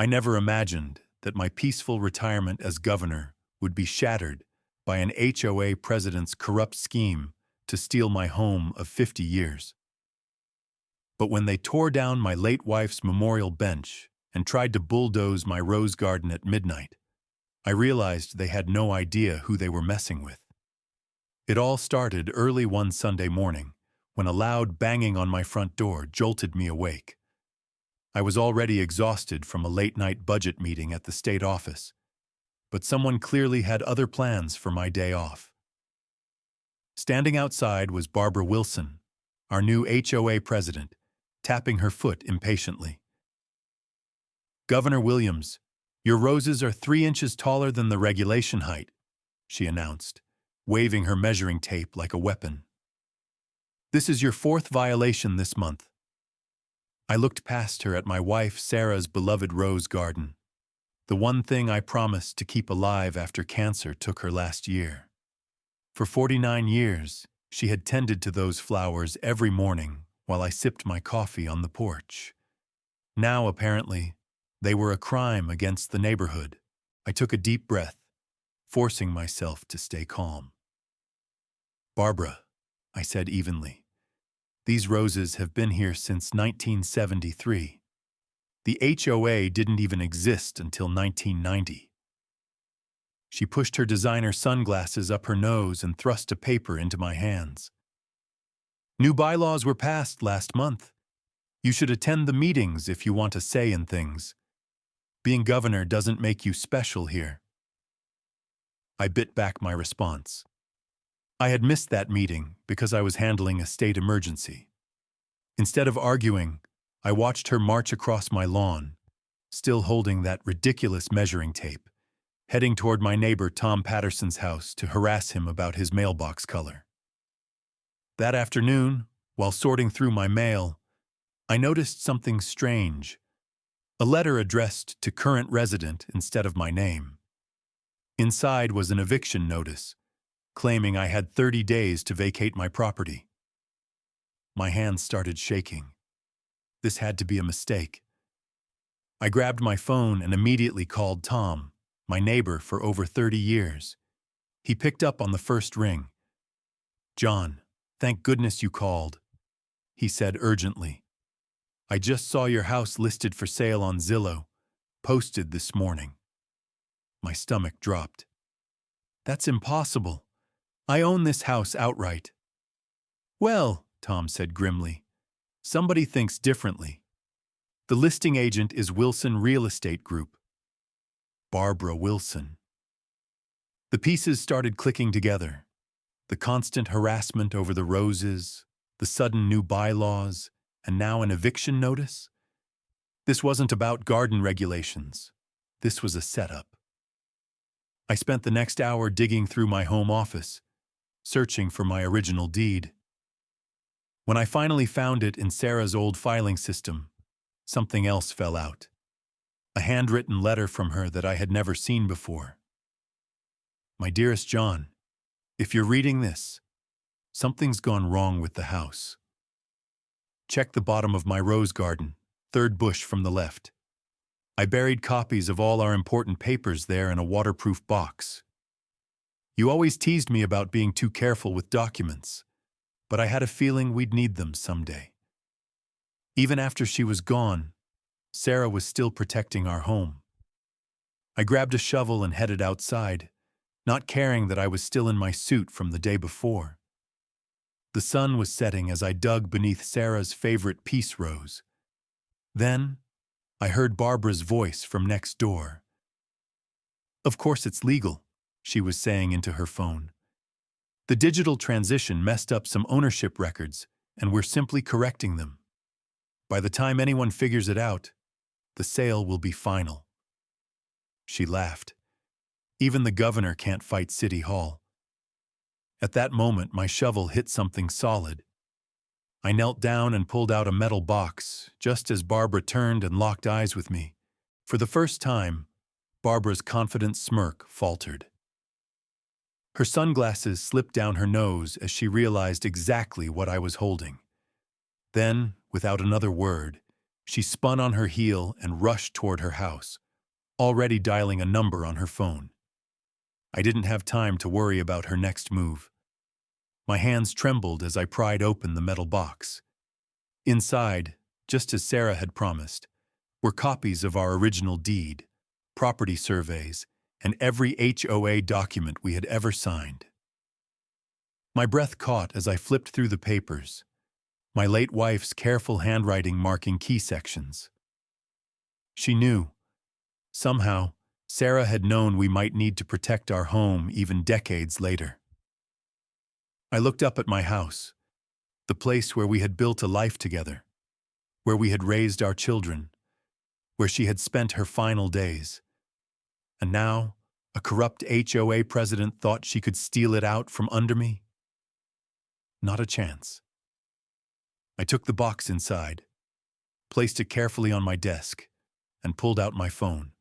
I never imagined that my peaceful retirement as governor would be shattered by an HOA president's corrupt scheme to steal my home of 50 years. But when they tore down my late wife's memorial bench and tried to bulldoze my rose garden at midnight, I realized they had no idea who they were messing with. It all started early one Sunday morning when a loud banging on my front door jolted me awake. I was already exhausted from a late-night budget meeting at the state office, but someone clearly had other plans for my day off. Standing outside was Barbara Wilson, our new HOA president, tapping her foot impatiently. "Governor Williams, your roses are 3 inches taller than the regulation height," she announced, waving her measuring tape like a weapon. "This is your 4th violation this month." I looked past her at my wife Sarah's beloved rose garden, the one thing I promised to keep alive after cancer took her last year. For 49 years, she had tended to those flowers every morning while I sipped my coffee on the porch. Now, apparently, they were a crime against the neighborhood. I took a deep breath, forcing myself to stay calm. "Barbara," I said evenly, "these roses have been here since 1973. The HOA didn't even exist until 1990. She pushed her designer sunglasses up her nose and thrust a paper into my hands. "New bylaws were passed last month. You should attend the meetings if you want a say in things. Being governor doesn't make you special here." I bit back my response. I had missed that meeting because I was handling a state emergency. Instead of arguing, I watched her march across my lawn, still holding that ridiculous measuring tape, heading toward my neighbor Tom Patterson's house to harass him about his mailbox color. That afternoon, while sorting through my mail, I noticed something strange. A letter addressed to current resident instead of my name. Inside was an eviction notice, claiming I had 30 days to vacate my property. My hands started shaking. This had to be a mistake. I grabbed my phone and immediately called Tom, my neighbor for over 30 years. He picked up on the first ring. "John, thank goodness you called," he said urgently. "I just saw your house listed for sale on Zillow, posted this morning." My stomach dropped. "That's impossible. I own this house outright." "Well," Tom said grimly, "somebody thinks differently. The listing agent is Wilson Real Estate Group." Barbara Wilson. The pieces started clicking together. The constant harassment over the roses, the sudden new bylaws, and now an eviction notice. This wasn't about garden regulations. This was a setup. I spent the next hour digging through my home office, searching for my original deed. When I finally found it in Sarah's old filing system, something else fell out. A handwritten letter from her that I had never seen before. "My dearest John, if you're reading this, something's gone wrong with the house. Check the bottom of my rose garden, 3rd bush from the left. I buried copies of all our important papers there in a waterproof box. You always teased me about being too careful with documents, but I had a feeling we'd need them someday." Even after she was gone, Sarah was still protecting our home. I grabbed a shovel and headed outside, not caring that I was still in my suit from the day before. The sun was setting as I dug beneath Sarah's favorite peace rose. Then, I heard Barbara's voice from next door. "Of course it's legal," she was saying into her phone. "The digital transition messed up some ownership records, and we're simply correcting them. By the time anyone figures it out, the sale will be final." She laughed. "Even the governor can't fight City Hall." At that moment, my shovel hit something solid. I knelt down and pulled out a metal box, just as Barbara turned and locked eyes with me. For the first time, Barbara's confident smirk faltered. Her sunglasses slipped down her nose as she realized exactly what I was holding. Then, without another word, She spun on her heel and rushed toward her house, already dialing a number on her phone. I didn't have time to worry about her next move. My hands trembled as I pried open the metal box. Inside, just as Sarah had promised, were copies of our original deed, property surveys, and every HOA document we had ever signed. My breath caught as I flipped through the papers, my late wife's careful handwriting marking key sections. She knew. Somehow, Sarah had known we might need to protect our home even decades later. I looked up at my house, the place where we had built a life together, where we had raised our children, where she had spent her final days. And now, a corrupt HOA president thought she could steal it out from under me? Not a chance. I took the box inside, placed it carefully on my desk, and pulled out my phone.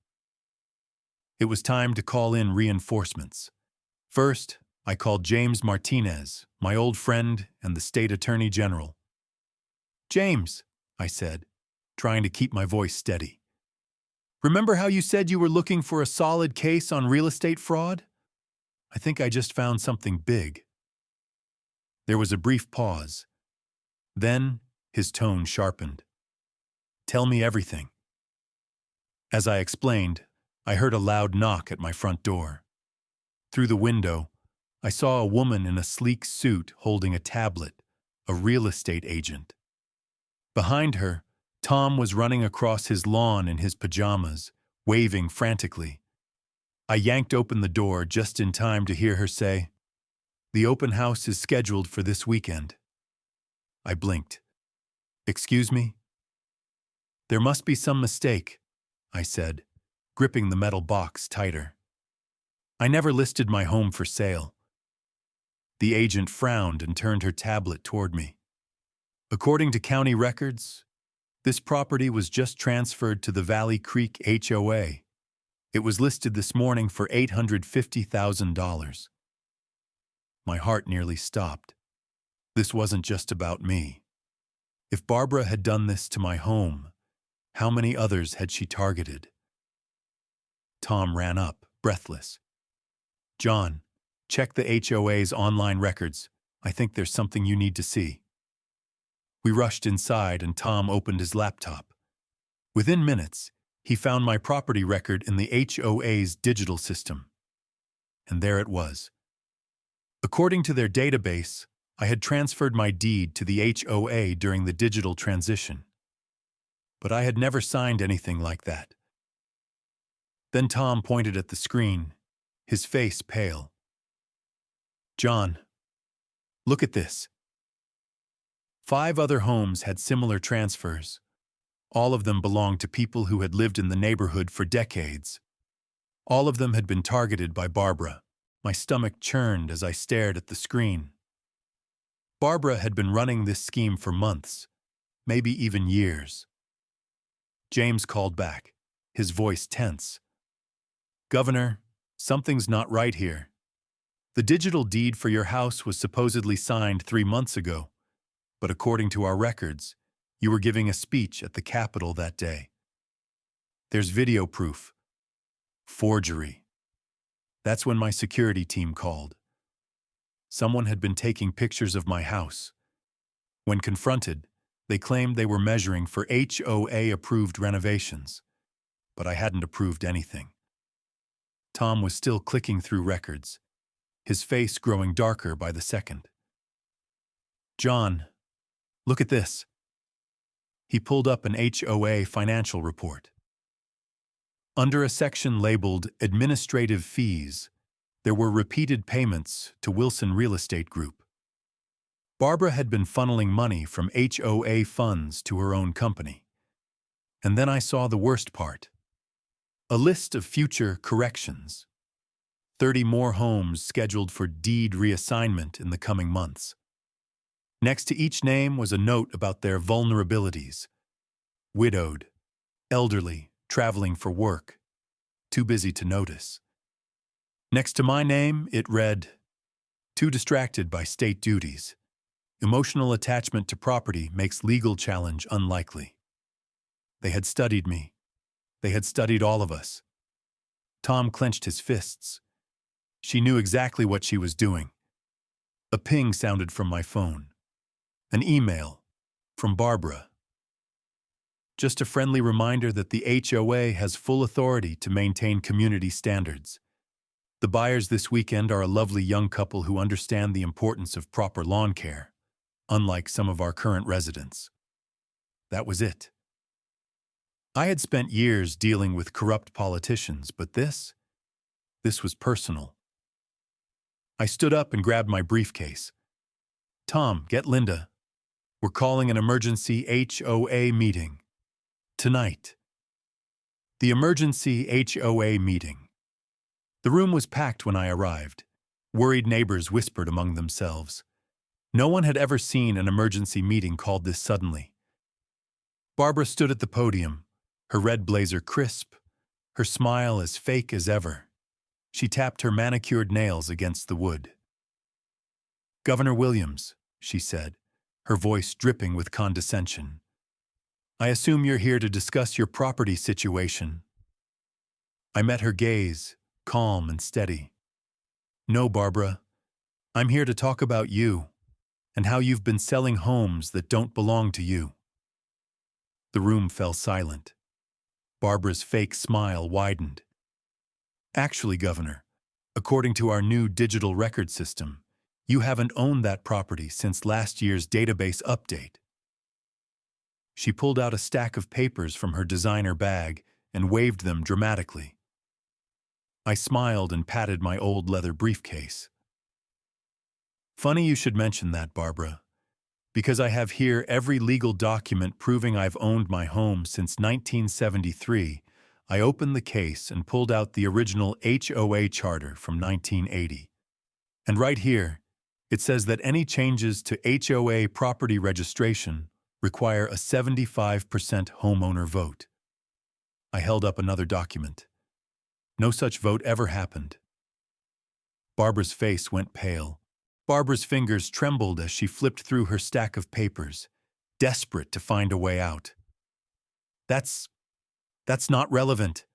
It was time to call in reinforcements. First, I called James Martinez, my old friend and the state attorney general. "James," I said, trying to keep my voice steady. "Remember how you said you were looking for a solid case on real estate fraud? I think I just found something big." There was a brief pause. Then, his tone sharpened. "Tell me everything." As I explained, I heard a loud knock at my front door. Through the window, I saw a woman in a sleek suit holding a tablet, a real estate agent. Behind her, Tom was running across his lawn in his pajamas, waving frantically. I yanked open the door just in time to hear her say, "The open house is scheduled for this weekend." I blinked. "Excuse me?" "There must be some mistake," I said, gripping the metal box tighter. "I never listed my home for sale." The agent frowned and turned her tablet toward me. "According to county records, this property was just transferred to the Valley Creek HOA. It was listed this morning for $850,000. My heart nearly stopped. This wasn't just about me. If Barbara had done this to my home, how many others had she targeted? Tom ran up, breathless. "John, check the HOA's online records. I think there's something you need to see." We rushed inside and Tom opened his laptop. Within minutes, he found my property record in the HOA's digital system. And there it was. According to their database, I had transferred my deed to the HOA during the digital transition. But I had never signed anything like that. Then Tom pointed at the screen, his face pale. "John, look at this." 5 other homes had similar transfers. All of them belonged to people who had lived in the neighborhood for decades. All of them had been targeted by Barbara. My stomach churned as I stared at the screen. Barbara had been running this scheme for months, maybe even years. James called back, his voice tense. "Governor, something's not right here. The digital deed for your house was supposedly signed 3 months ago, but according to our records, you were giving a speech at the Capitol that day. There's video proof. Forgery." That's when my security team called. Someone had been taking pictures of my house. When confronted, they claimed they were measuring for HOA-approved renovations, but I hadn't approved anything. Tom was still clicking through records, his face growing darker by the second. "John, look at this." He pulled up an HOA financial report. Under a section labeled Administrative Fees, there were repeated payments to Wilson Real Estate Group. Barbara had been funneling money from HOA funds to her own company. And then I saw the worst part. A list of future corrections. 30 more homes scheduled for deed reassignment in the coming months. Next to each name was a note about their vulnerabilities. Widowed, elderly, traveling for work, too busy to notice. Next to my name, it read, "Too distracted by state duties. Emotional attachment to property makes legal challenge unlikely." They had studied me. They had studied all of us. Tom clenched his fists. She knew exactly what she was doing. A ping sounded from my phone. An email from Barbara. Just a friendly reminder that the HOA has full authority to maintain community standards. The buyers this weekend are a lovely young couple who understand the importance of proper lawn care, unlike some of our current residents. That was it. I had spent years dealing with corrupt politicians, but this was personal. I stood up and grabbed my briefcase. Tom, get Linda. We're calling an emergency HOA meeting. Tonight. The emergency HOA meeting. The room was packed when I arrived. Worried neighbors whispered among themselves. No one had ever seen an emergency meeting called this suddenly. Barbara stood at the podium, her red blazer crisp, her smile as fake as ever. She tapped her manicured nails against the wood. "Governor Williams," she said, her voice dripping with condescension. "I assume you're here to discuss your property situation." I met her gaze, calm and steady. "No, Barbara. I'm here to talk about you and how you've been selling homes that don't belong to you." The room fell silent. Barbara's fake smile widened. "Actually, Governor, according to our new digital record system, you haven't owned that property since last year's database update." She pulled out a stack of papers from her designer bag and waved them dramatically. I smiled and patted my old leather briefcase. "Funny you should mention that, Barbara, because I have here every legal document proving I've owned my home since 1973. I opened the case and pulled out the original HOA charter from 1980. And right here, it says that any changes to HOA property registration require a 75% homeowner vote." I held up another document. No such vote ever happened. Barbara's face went pale. Barbara's fingers trembled as she flipped through her stack of papers, desperate to find a way out. That's not relevant,"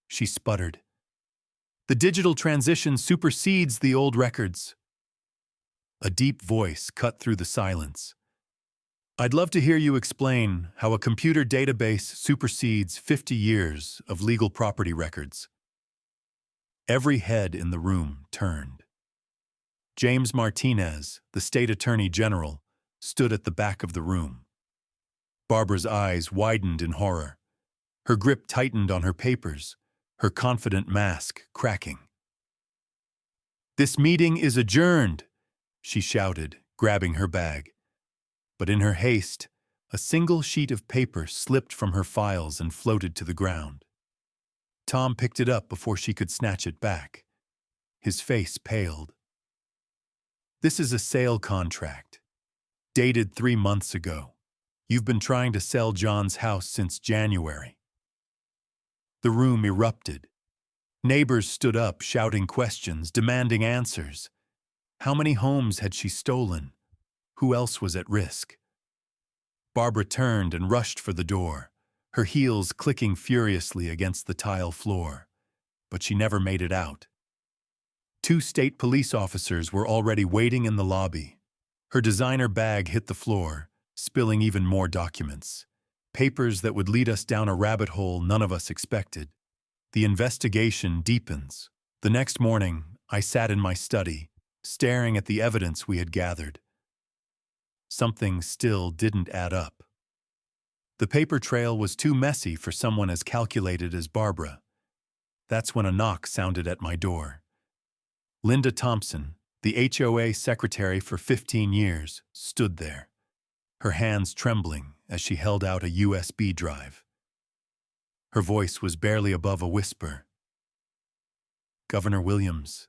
she sputtered. "The digital transition supersedes the old records." A deep voice cut through the silence. "I'd love to hear you explain how a computer database supersedes 50 years of legal property records." Every head in the room turned. James Martinez, the state attorney general, stood at the back of the room. Barbara's eyes widened in horror. Her grip tightened on her papers, her confident mask cracking. "This meeting is adjourned," she shouted, grabbing her bag. But in her haste, a single sheet of paper slipped from her files and floated to the ground. Tom picked it up before she could snatch it back. His face paled. "This is a sale contract, dated 3 months ago. You've been trying to sell John's house since January." The room erupted. Neighbors stood up, shouting questions, demanding answers. How many homes had she stolen? Who else was at risk? Barbara turned and rushed for the door, her heels clicking furiously against the tile floor. But she never made it out. 2 state police officers were already waiting in the lobby. Her designer bag hit the floor, spilling even more documents. Papers that would lead us down a rabbit hole none of us expected. The investigation deepens. The next morning, I sat in my study, staring at the evidence we had gathered. Something still didn't add up. The paper trail was too messy for someone as calculated as Barbara. That's when a knock sounded at my door. Linda Thompson, the HOA secretary for 15 years, stood there, her hands trembling as she held out a USB drive. Her voice was barely above a whisper. "Governor Williams,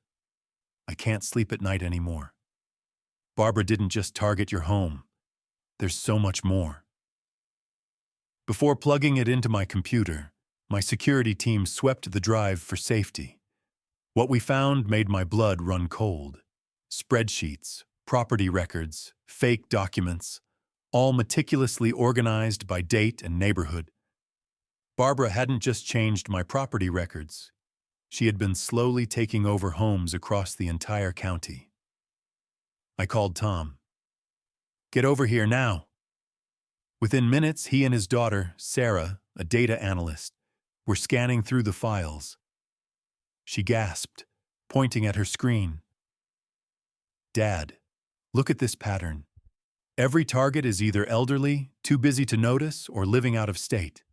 I can't sleep at night anymore. Barbara didn't just target your home. There's so much more." Before plugging it into my computer, my security team swept the drive for safety. What we found made my blood run cold. Spreadsheets, property records, fake documents, all meticulously organized by date and neighborhood. Barbara hadn't just changed my property records. She had been slowly taking over homes across the entire county. I called Tom. "Get over here now." Within minutes, he and his daughter, Sarah, a data analyst, were scanning through the files. She gasped, pointing at her screen. "Dad, look at this pattern. Every target is either elderly, too busy to notice, or living out of state."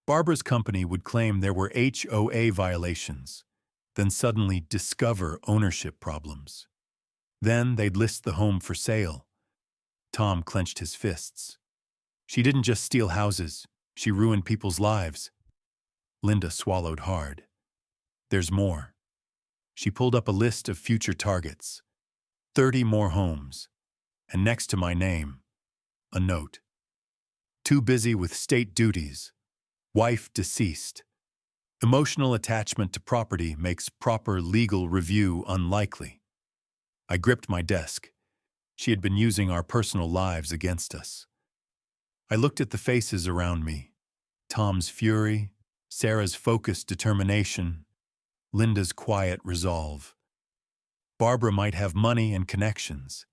Barbara's company would claim there were HOA violations, then suddenly discover ownership problems. Then they'd list the home for sale. Tom clenched his fists. She didn't just steal houses, she ruined people's lives. Linda swallowed hard. "There's more." She pulled up a list of future targets. 30 more homes. And next to my name, a note. "Too busy with state duties. Wife deceased. Emotional attachment to property makes proper legal review unlikely." I gripped my desk. She had been using our personal lives against us. I looked at the faces around me. Tom's fury, Sarah's focused determination, Linda's quiet resolve. Barbara might have money and connections,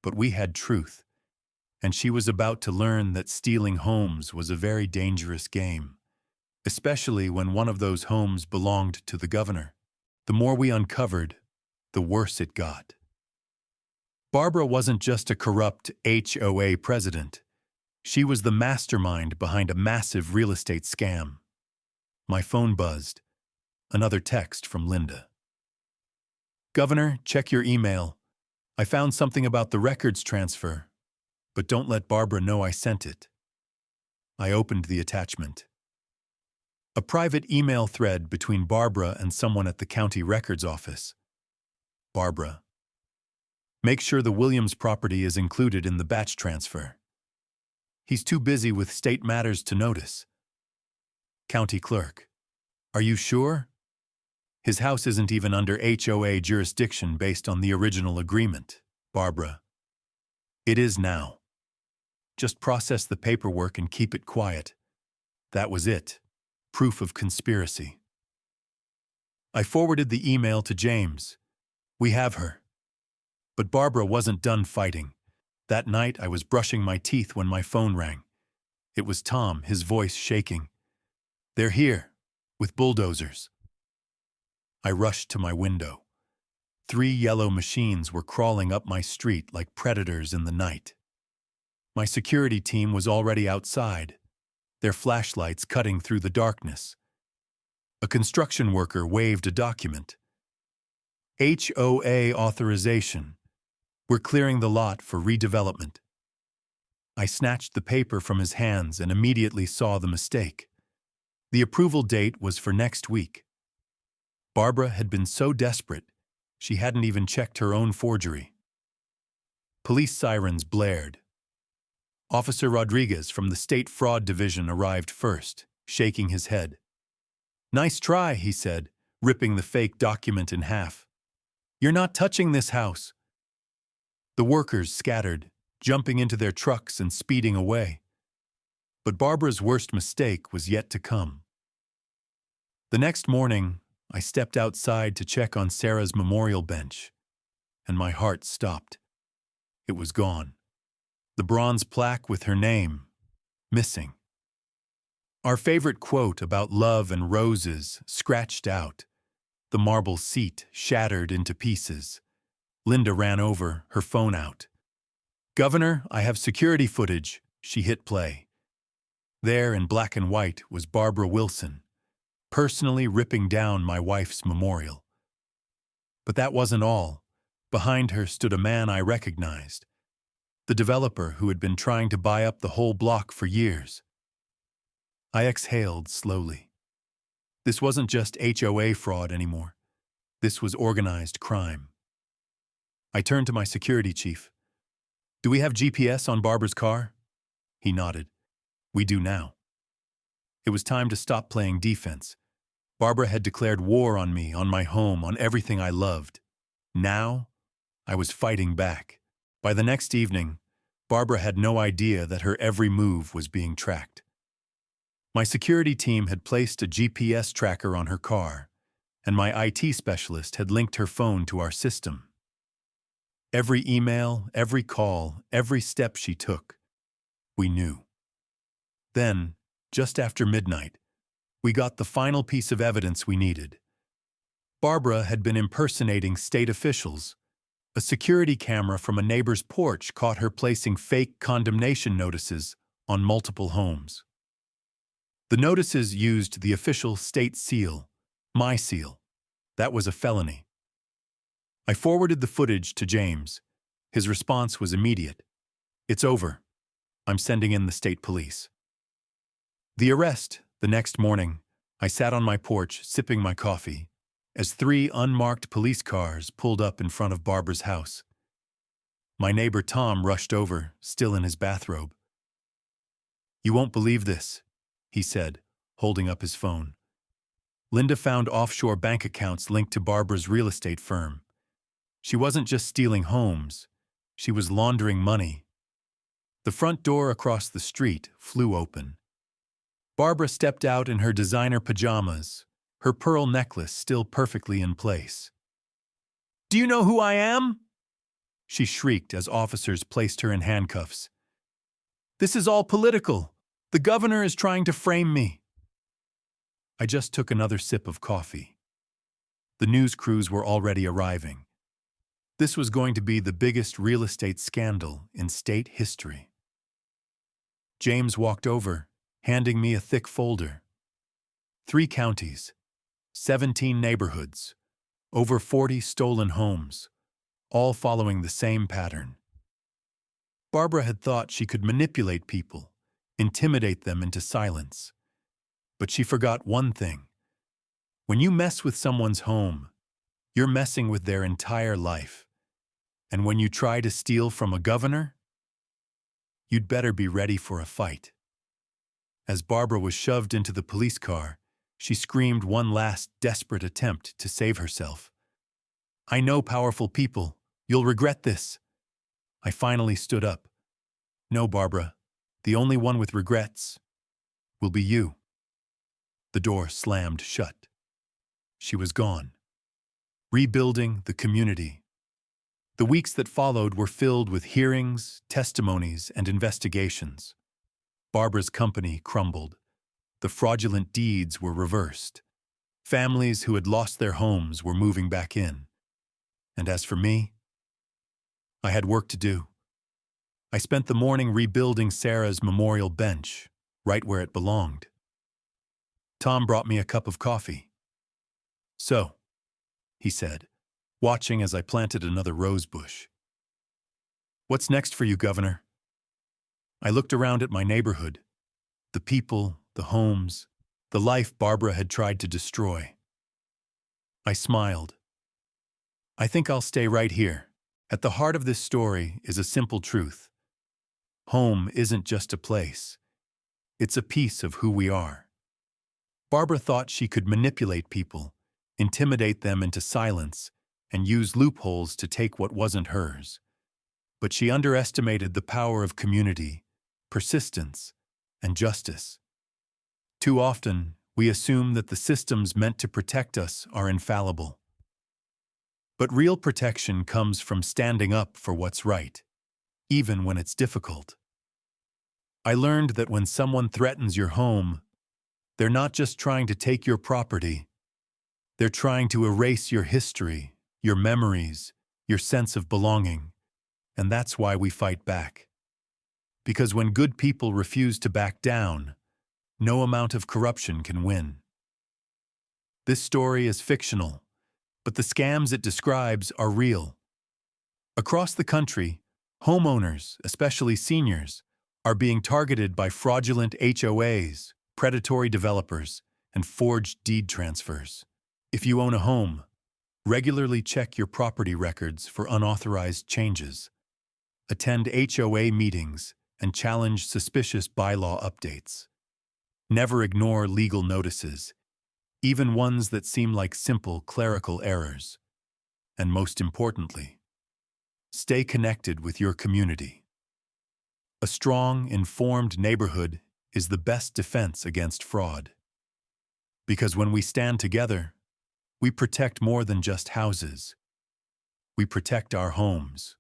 but we had truth, and she was about to learn that stealing homes was a very dangerous game, especially when one of those homes belonged to the governor. The more we uncovered, the worse it got. Barbara wasn't just a corrupt HOA president. She was the mastermind behind a massive real estate scam. My phone buzzed. Another text from Linda. "Governor, check your email. I found something about the records transfer, but don't let Barbara know I sent it." I opened the attachment. A private email thread between Barbara and someone at the county records office. Barbara: "Make sure the Williams property is included in the batch transfer. He's too busy with state matters to notice." County clerk: "Are you sure? His house isn't even under HOA jurisdiction based on the original agreement." Barbara: "It is now. Just process the paperwork and keep it quiet." That was it. Proof of conspiracy. I forwarded the email to James. "We have her." But Barbara wasn't done fighting. That night I was brushing my teeth when my phone rang. It was Tom, his voice shaking. "They're here, with bulldozers." I rushed to my window. 3 yellow machines were crawling up my street like predators in the night. My security team was already outside, their flashlights cutting through the darkness. A construction worker waved a document. "HOA authorization. We're clearing the lot for redevelopment." I snatched the paper from his hands and immediately saw the mistake. The approval date was for next week. Barbara had been so desperate, she hadn't even checked her own forgery. Police sirens blared. Officer Rodriguez from the State Fraud Division arrived first, shaking his head. "Nice try," he said, ripping the fake document in half. "You're not touching this house." The workers scattered, jumping into their trucks and speeding away. But Barbara's worst mistake was yet to come. The next morning, I stepped outside to check on Sarah's memorial bench, and my heart stopped. It was gone. The bronze plaque with her name, missing. Our favorite quote about love and roses scratched out. The marble seat shattered into pieces. Linda ran over, her phone out. "Governor, I have security footage." She hit play. There in black and white was Barbara Wilson, personally ripping down my wife's memorial. But that wasn't all. Behind her stood a man I recognized, the developer who had been trying to buy up the whole block for years. I exhaled slowly. This wasn't just HOA fraud anymore. This was organized crime. I turned to my security chief. "Do we have GPS on Barbara's car?" He nodded. "We do now." It was time to stop playing defense. Barbara had declared war on me, on my home, on everything I loved. Now, I was fighting back. By the next evening, Barbara had no idea that her every move was being tracked. My security team had placed a GPS tracker on her car, and my IT specialist had linked her phone to our system. Every email, every call, every step she took, we knew. Then, just after midnight, we got the final piece of evidence we needed. Barbara had been impersonating state officials. A security camera from a neighbor's porch caught her placing fake condemnation notices on multiple homes. The notices used the official state seal, my seal. That was a felony. I forwarded the footage to James. His response was immediate. "It's over. I'm sending in the state police." The arrest, the next morning, I sat on my porch sipping my coffee as 3 unmarked police cars pulled up in front of Barbara's house. My neighbor Tom rushed over, still in his bathrobe. "You won't believe this," he said, holding up his phone. "Linda found offshore bank accounts linked to Barbara's real estate firm. She wasn't just stealing homes, she was laundering money." The front door across the street flew open. Barbara stepped out in her designer pajamas, her pearl necklace still perfectly in place. "Do you know who I am?" she shrieked as officers placed her in handcuffs. "This is all political. The governor is trying to frame me." I just took another sip of coffee. The news crews were already arriving. This was going to be the biggest real estate scandal in state history. James walked over, handing me a thick folder. 3 counties, 17 neighborhoods, over 40 stolen homes, all following the same pattern. Barbara had thought she could manipulate people, intimidate them into silence. But she forgot one thing. When you mess with someone's home, you're messing with their entire life. And when you try to steal from a governor, you'd better be ready for a fight. As Barbara was shoved into the police car, she screamed one last desperate attempt to save herself. "I know, powerful people. You'll regret this." I finally stood up. "No, Barbara. The only one with regrets will be you." The door slammed shut. She was gone. Rebuilding the community. The weeks that followed were filled with hearings, testimonies, and investigations. Barbara's company crumbled. The fraudulent deeds were reversed. Families who had lost their homes were moving back in. And as for me, I had work to do. I spent the morning rebuilding Sarah's memorial bench, right where it belonged. Tom brought me a cup of coffee. "So," he said, watching as I planted another rose bush. "What's next for you, Governor?" I looked around at my neighborhood, the people, the homes, the life Barbara had tried to destroy. I smiled. "I think I'll stay right here. At the heart of this story is a simple truth. Home isn't just a place. It's a piece of who we are." Barbara thought she could manipulate people, intimidate them into silence, and use loopholes to take what wasn't hers. But she underestimated the power of community, persistence, and justice. Too often, we assume that the systems meant to protect us are infallible. But real protection comes from standing up for what's right, even when it's difficult. I learned that when someone threatens your home, they're not just trying to take your property. They're trying to erase your history, your memories, your sense of belonging. And that's why we fight back. Because when good people refuse to back down, no amount of corruption can win. This story is fictional, but the scams it describes are real. Across the country, homeowners, especially seniors, are being targeted by fraudulent HOAs, predatory developers, and forged deed transfers. If you own a home, regularly check your property records for unauthorized changes. Attend HOA meetings and challenge suspicious bylaw updates. Never ignore legal notices, even ones that seem like simple clerical errors. And most importantly, stay connected with your community. A strong, informed neighborhood is the best defense against fraud. Because when we stand together, we protect more than just houses. We protect our homes.